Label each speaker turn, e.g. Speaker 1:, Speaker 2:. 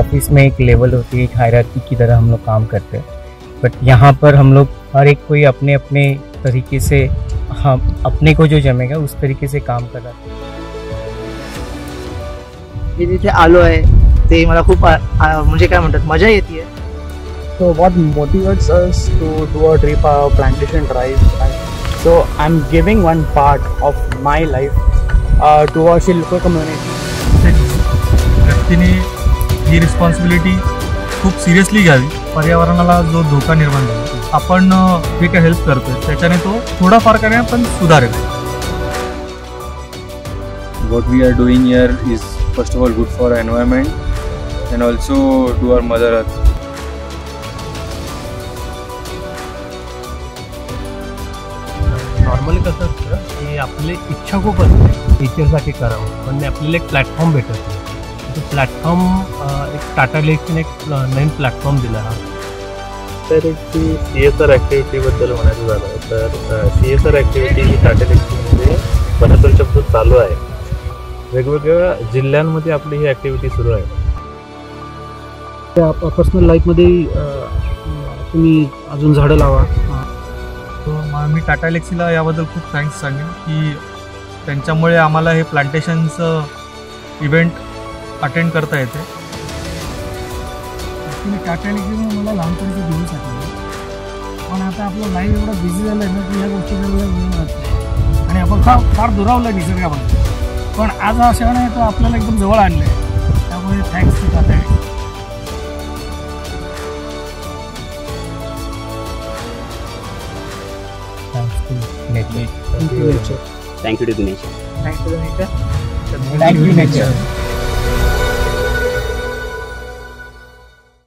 Speaker 1: Office में एक level होती है, एक हायरार्की की तरह हम लोग काम करते हैं, बट यहाँ पर हम लोग हर एक कोई अपने अपने तरीके से हम अपने को जो जमेगा उस तरीके से काम कर रहा है।
Speaker 2: मी तिथे आलो आहे ते मला खूप म्हणजे काय म्हणतात मजा येते आहे.
Speaker 3: So what motivates us to do a trip, a plantation drive? So I'm giving one part of my life to a Shilpa community.
Speaker 4: व्यक्तीने ही रिस्पॉन्सिबिलिटी खूप सिरियसली घ्यावी. पर्यावरणाला जो धोका निर्माण झाला, आपण जे काही हेल्प करतोय त्याच्याने तो थोडाफार का नाही पण सुधारेल.
Speaker 5: What we are doing here is first of all good for environment and also to our mother earth.
Speaker 6: Normally कसं असतं की आपली इच्छा खूप असते टीचरसाठी करावं, पण आपल्याला एक प्लॅटफॉर्म भेटत नाही. तो प्लॅटफॉर्म एक टाटा लेक्सने एक नवीन प्लॅटफॉर्म दिला हा.
Speaker 7: तर एक CSR ॲक्टिव्हिटीबद्दल म्हणायचं झालं तर CSR ॲक्टिव्हिटी ही टाटा लेक्समध्ये बऱ्याच वर्षापासून चालू आहे. वेगवेगळ्या जिल्ह्यांमध्ये आपली ही ॲक्टिव्हिटी सुरू आहे.
Speaker 3: पर्सनल लाईफमध्ये तुम्ही अजून झाडं लावा.
Speaker 4: मी टाटा लेक्सीला याबद्दल खूप थँक्स सांगेन की त्यांच्यामुळे आम्हाला हे प्लांटेशनचं इव्हेंट अटेंड करता येते.
Speaker 3: टाटा लेक्सीने मला लहानपणीचे दिवस आठवले, पण आता आपलं लाईफ एवढं बिझी झालं आहे ना की ह्या गोष्टी वेळ मिळत नाही आणि आपण फार दुरावलं आहे निसर्गामध्ये. पण आज हा क्षण आहे तो आपल्याला एकदम जवळ आणलं आहे, त्यामुळे thanks to Tata.
Speaker 1: Thank you, nature.
Speaker 2: Thank you to the nature.
Speaker 1: Thank you, nature.